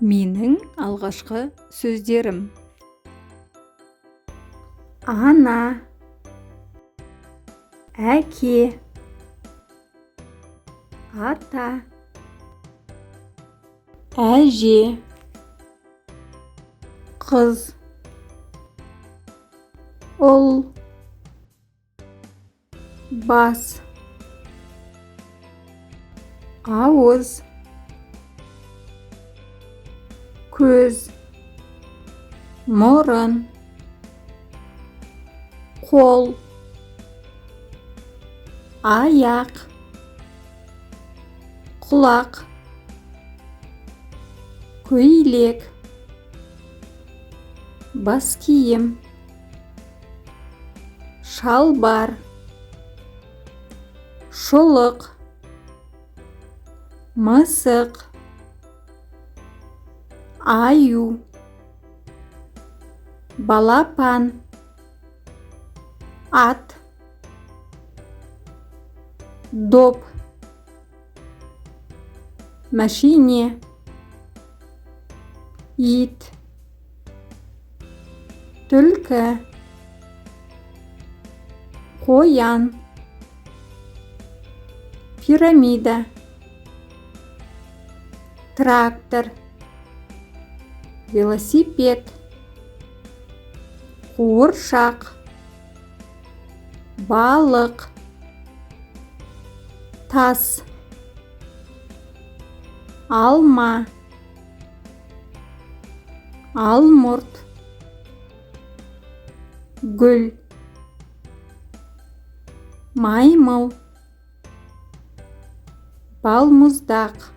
Менің алғашқы сөздерім: ана, әке, ата, әже, қыз, ұл, бас, ауыз, көз, мұрын, қол, аяқ, құлақ, көйлек, бас киім, шалбар, шұлық, мысық, аю, балапан, ат, доп, машине, ит, түлкі, қоян, пирамида, трактор, велосипед, қуыршақ, балық, тас, алма, алмұрт, гүл, маймыл, балмұздақ,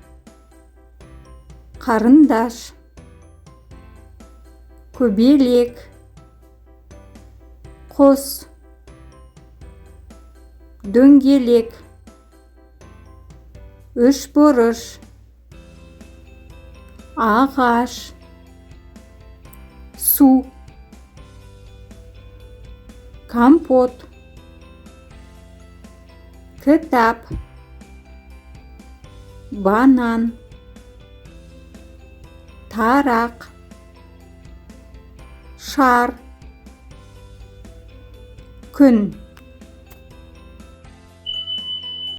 қарындаш, көбелек, құс, дөңгелек, үшбұрыш, ағаш, су, компот, кітап, банан, тарақ, шар, күн.